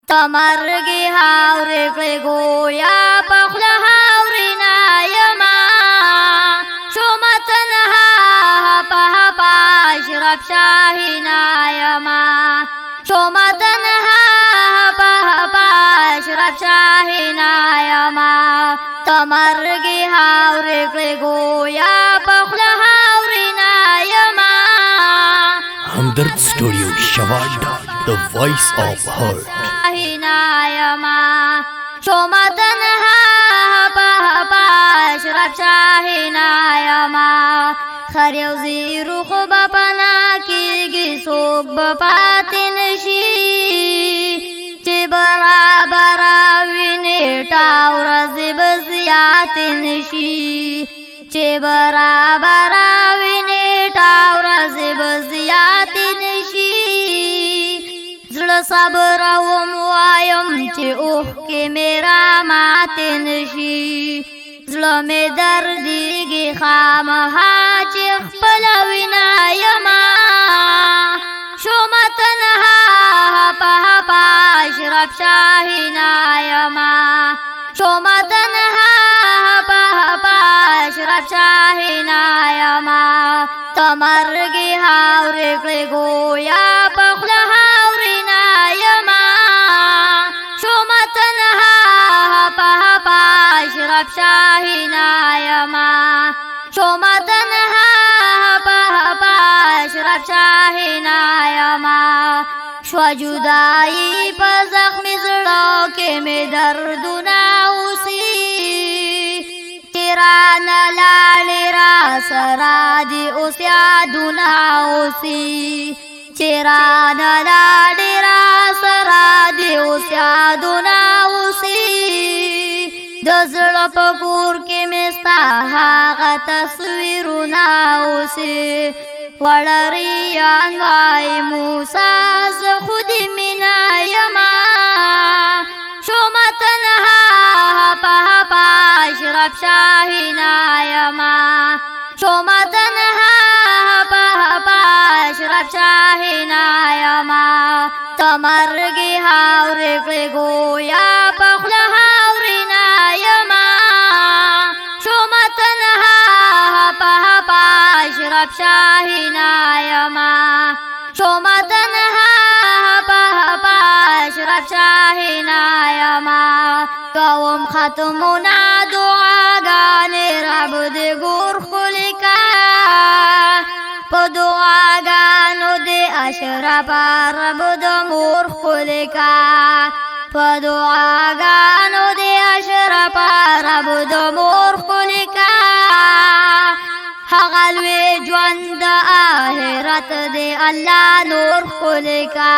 تمرګي هاورې کړې ګویا په خوله هاورې نایما شومه تنها په اشرف شاهي نایما شومه تنها په اشرف شاهي نایما تمرګي هاورې کړې ګویا په خوله هاورې نایما Hamdard Studio Shavada, the voice of heart. نایما شومه تنها په اشرف شاهي نایما خر یو زیرو خو به پنا کېږي څوک به پاتې نشي چې برابر وي نیټه ورځې به زیاتې نشي چې برابر وي نیټه ورځې به زیاتې نشي زړه صبروم وایم چې اوښکې مې راماتې نشي زړه مې دردېږي خامخا چې خپله وینا یمه شومه تنها په اشرف شاهي نایمه شومه تنها په اشرف شاهي نایمه تمرګي هاورې کړې ګویا په خوله هاورې نایمه شومه تنها په اشرف شاهي نایمه شومه تنها په اشرف شاهي نایمه شوه جدایي په زخمي زړه کې مې دردونه اوسي چې رانه لاړې را سره دي اوس یادونه اوسي چې رانه لاړې را سره دي اوس یادونه اوسي د زړه په کور کې مې ستا هغه تصویرونه اوسي وړریان وایي موسی زه خو دې مینه یمه شومه تنها په اشرف شاهي نایمه شومه تنها په اشرف شاهي نایمه تمرګي هاورې کړې ګویا په خوله هاورې نایمه شومه تنها په اشرف شاهي نایمه شومه تنها په اشرف شاهي نایمه کوم ختمونه دعاګانې رب دې ګور ښکلې کا په دعاګانو دې اشرف رب د مور ښکلې کا په دعاګانو دې اشرف رب د مور ښکلې کا هغه لوی ژوند د آخرت دې الله نور ښکلې کا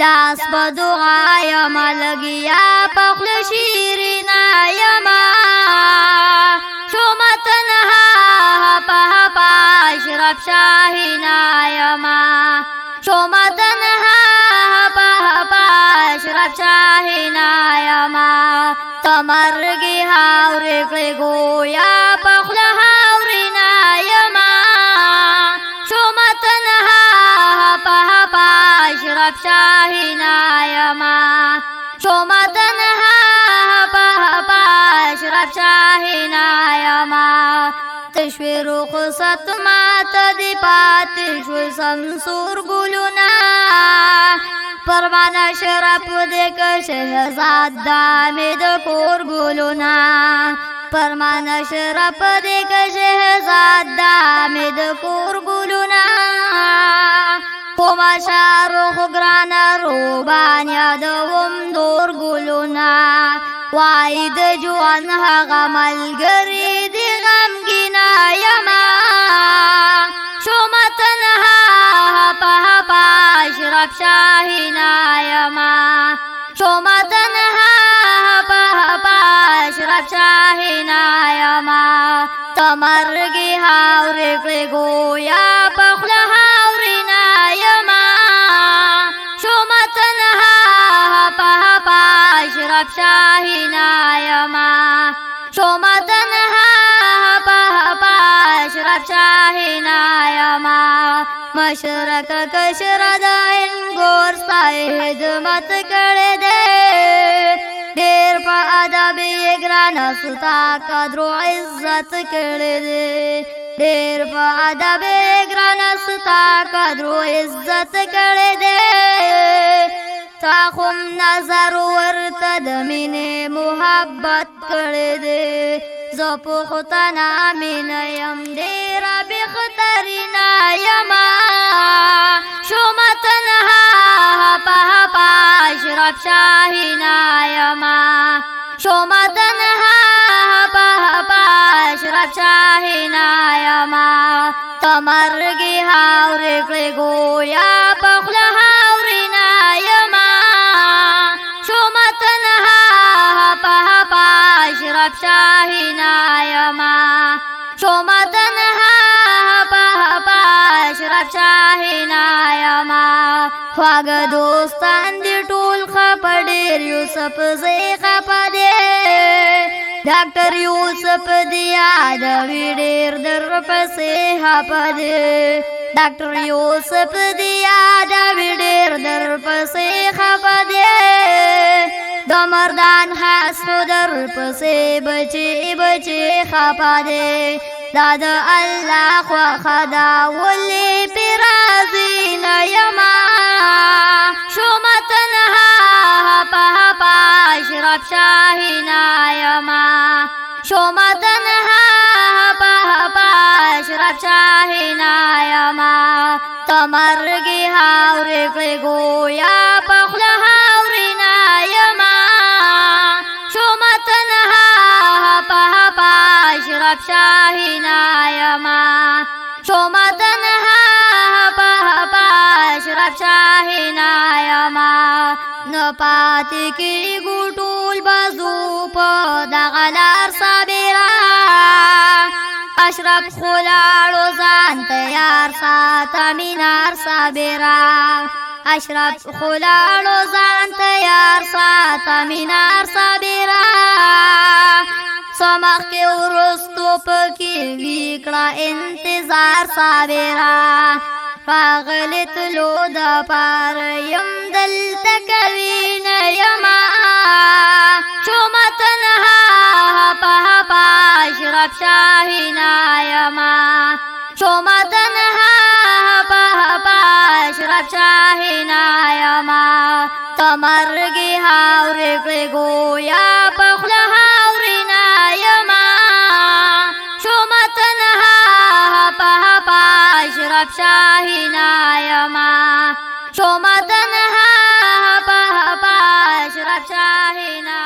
داس په دعا یمه لګیا په خوله شیرینه یمه شومه تنها په اشرف شاهي نایمه شومه تنها په اشرف شاهي نایمه تمرګي هاورې کړې ګویا په خوله هاورې نایمه شومه تنها په اشرف شاهي نایمه شومه تنها په اشرف شاهي نایمه تشوي رخصت ماته دې پاتې شوی سمسور ګلونه پروانه شرف دې که شهزاد دامې د کور ګلونه پروانه شرف دې که شهزاد دامې د کور ګلونه کومه شاروخ ګرانه روبان یادوم دور ګلونه وای د ژوند هغه ملګري دې غمګینه یمه شومه تنها په اشرف شاهي نایمه شومه تنها په اشرف شاهي نایمه تمرګي هاورې کړې ګویا په خوله هاورې نایمه شومه تنها په اشرف شاهي نایمه شومه تنها په اشرف شاهي نایمه مشرق کشر د انګور سای خدمت کړې ده ډېر په ادب یې ګرانه ستا قدر و عزت کړی دی ډېر په ادب یې ګرانه ستا قدر و عزت کړی دی تا خم نظر ورته د مینې محبت کړی دی زه پوښتنه مینه یم ډېره بهترینه یمه شومه تنها په اشرف شاهینه یمه شومه تنها په اشرف شاهینه یمه ته مرګي هاورې کړې ګویا په خوله هاورینه یمه شومه تنها په اشرف شاهینه یمه شومه تنها په اشرف شاهینه یمه خواږه دوستان دي ټول خپه ډېر یوسف زی خپه دی ډاکټر یوسف دی یادوي ډېر درپسې خپه دی ډاکټر یوسف دی یادوي ډېر درپسې خپه دی د مردان خاص خو درپسې بچې بچې خپه دی دا د الله خوښه ده ولې پرې راضي نه یمه شومه تنها په اشرف شاهینه یمه شومه تنها په اشرف شاهینه یمه ته مرګي هاورې کړې ګویا په خوله هاورینه یمه شومه تنها په اشرف شاهینه یمه شومه تنها په اشرف شاهینه یمه نه پاتې کېږو ټول بازو په دغه لار صابره اشرف خو لاړو ځان تیار ساته مینار صابره اشرف خو لاړو ځان تیار ساته مینار صابره څه مخکې وروستو پکې وکړه انتظار صابره راغلې تلو دپاره یم دلته کوي نه یمه شومه تنها په اشرف شاهینه یمه شومه تنها په اشرف شاهینه یمه ته مرګي هاورې کړې ګویا په خوله هاورینه یمه شومه تنها په اشرف شاهینه یمه شومه تنها په اشرف شاهینه